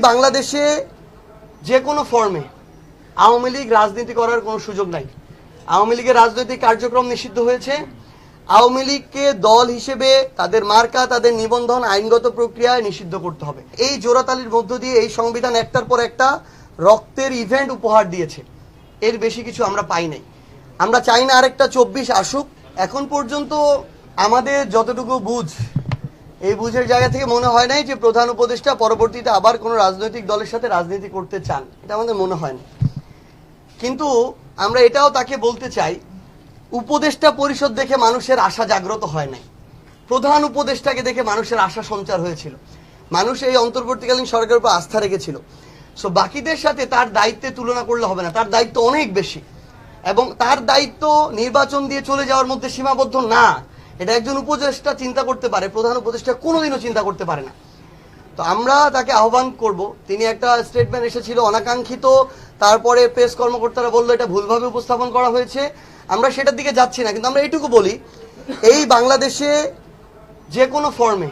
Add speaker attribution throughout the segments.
Speaker 1: বাংলাদেশে যে কোনো ফর্মে আওয়ামী লীগ রাজনীতি করার কোনো সুযোগ নাই। আওয়ামী লীগের রাজনৈতিক কার্যক্রম নিষিদ্ধ হয়েছে। আওয়ামী লীগকে দল হিসেবে তাদের মার্কা, তাদের নিবন্ধন আইনগত প্রক্রিয়ায় নিষিদ্ধ করতে হবে। এই জোড়াতালির মধ্য দিয়ে এই সংবিধান একটার পর একটা রক্তের ইভেন্ট উপহার দিয়েছে। এর বেশি কিছু আমরা পাই নাই। আমরা চাই না আরেকটা 24 আসুক। এখন পর্যন্ত আমাদের যতটুকু বুঝ, এই বুঝের জায়গা থেকে মনে হয় নাই যে প্রধান উপদেষ্টা পরবর্তীতে আবার কোনো রাজনৈতিক দলের সাথে রাজনীতি করতে চান, এটা আমাদের মনে হয় না। কিন্তু আমরা এটাও তাকে বলতে চাই, উপদেষ্টা পরিষদ দেখে মানুষের আশা জাগ্রত হয় নাই, প্রধান উপদেষ্টাকে দেখে মানুষের আশা সঞ্চার হয়েছিল। মানুষ এই অন্তর্বর্তীকালীন সরকারের উপর আস্থা রেখেছিল। সো বাকিদের সাথে তার দায়িত্বে তুলনা করলে হবে না, তার দায়িত্ব অনেক বেশি এবং তার দায়িত্ব নির্বাচন দিয়ে চলে যাওয়ার মধ্যে সীমাবদ্ধ না। এটা একজন উপদেষ্টা চিন্তা করতে পারে, প্রধান উপদেষ্টা কোনোদিনও চিন্তা করতে পারে না। তো আমরা তাকে আহ্বান করব, তিনি একটা স্টেটমেন্ট এসেছিল অনাকাঙ্ক্ষিত, তারপরে প্রেস কর্মকর্তারা বললো এটা ভুলভাবে উপস্থাপন করা হয়েছে। আমরা সেটার দিকে যাচ্ছি না, কিন্তু আমরা এইটুকু বলি, এই বাংলাদেশে যে কোনো ফর্মে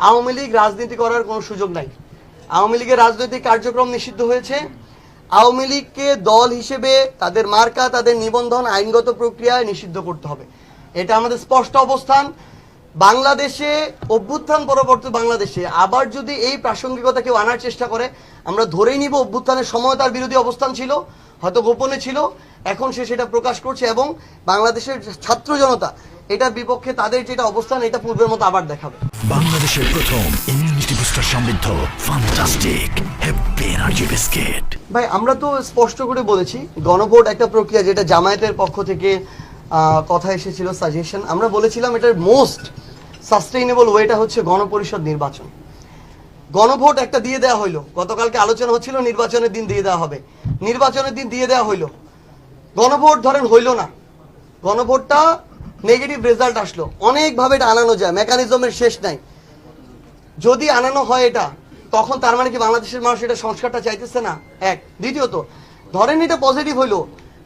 Speaker 1: আওয়ামী লীগ রাজনীতি করার কোনো সুযোগ নাই। আওয়ামী লীগের রাজনৈতিক কার্যক্রম নিষিদ্ধ হয়েছে। আওয়ামী লীগকে দল হিসেবে তাদের মার্কা, তাদের নিবন্ধন আইনগত প্রক্রিয়ায় নিষিদ্ধ করতে হবে। এটা আমাদের স্পষ্ট অবস্থান। বাংলাদেশে অভ্যুত্থান পরবর্তী বাংলাদেশে আবার যদি এই প্রাসঙ্গিকতা কেউ আনার চেষ্টা করে, আমরা ধরেই নিব অভ্যুত্থানের সময় তার বিরোধী অবস্থান ছিল, হয়তো গোপনে ছিল, এখন সে সেটা প্রকাশ করছে এবং বাংলাদেশের ছাত্র জনতা এটার বিপক্ষে তাদের যেটা অবস্থান এটা পূর্বের মতো আবার দেখাবে।
Speaker 2: বাংলাদেশের প্রথম ইমিউনিটি বুস্টার সমৃদ্ধ ফ্যান্টাস্টিক হ্যাপি এনার্জি বিস্কিট।
Speaker 1: ভাই, আমরা তো স্পষ্ট করে বলেছি গণভোট একটা প্রক্রিয়া, যেটা জামায়াতের পক্ষ থেকে কথা এসেছিল, সাজেশন। আমরা বলেছিলাম এটার মোস্ট সাস্টেইনেবল ওয়েটা হচ্ছে গণপরিষদ নির্বাচন। গণভোট একটা দিয়ে দেওয়া হইলো, গতকালকে আলোচনা হচ্ছিল নির্বাচনের দিন দিয়ে দেওয়া হবে, নির্বাচনের দিন দিয়ে দেওয়া হইলো। গণভোট ধরেন হইল না, গণভোটটা নেগেটিভ রেজাল্ট আসলো, অনেকভাবে এটা আনানো যায়, মেকানিজমের শেষ নাই। যদি আনানো হয় এটা, তখন তার মানে কি বাংলাদেশের মানুষ এটা সংস্কারটা চাইতেছে না? এক। দ্বিতীয়ত, ধরেন এটা পজিটিভ হইলো,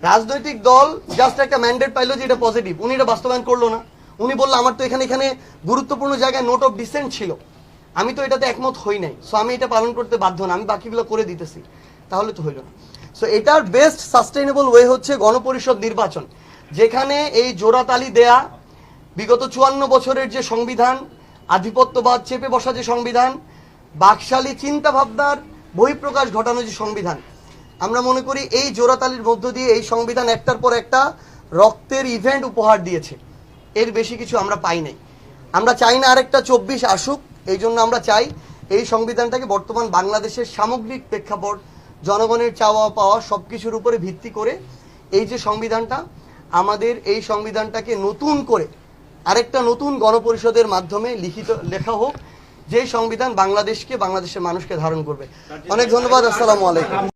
Speaker 1: রাজনৈতিক দল জাস্ট একটা ম্যান্ডেট পাইলো যে এটা পজিটিভ, উনি এটা বাস্তবায়ন করলো না। উনি বললো আমার তো এখানে গুরুত্বপূর্ণ জায়গায় নোট অফ ডিসেন্ট ছিল, আমি তো এটাতে একমত হই নাই, সো আমি এটা পালন করতে বাধ্য না, আমি বাকিগুলো করে দিতেছি, তাহলে তো হইল না। সো এটার বেস্ট সাস্টেইনেবল ওয়ে হচ্ছে গণপরিষদ নির্বাচন, যেখানে এই জোড়াতালি দেয়া বিগত 54 বছরের যে সংবিধান, আধিপত্যবাদ চেপে বসা যে সংবিধান, বাকশালী চিন্তা ভাবনার বহিঃপ্রকাশ ঘটানো যে সংবিধান, আমরা মনে করি এই জোড়াতালির মধ্য দিয়ে এই সংবিধান একটার পর একটা রক্তের ইভেন্ট উপহার দিয়েছে। এর বেশি কিছু আমরা পাই নাই। আমরা চাই না আরেকটা 24 আসুক। এই জন্য আমরা চাই এই সংবিধানটাকে বর্তমান বাংলাদেশের সামগ্রিক প্রেক্ষাপট, জনগণের চাওয়া পাওয়া সবকিছুর উপরে ভিত্তি করে এই যে সংবিধানটা, আমাদের এই সংবিধানটাকে নতুন করে আরেকটা নতুন গণপরিষদের মাধ্যমে লেখা হোক, যে সংবিধান বাংলাদেশকে, বাংলাদেশের মানুষকে ধারণ করবে। অনেক ধন্যবাদ। আসসালামু আলাইকুম।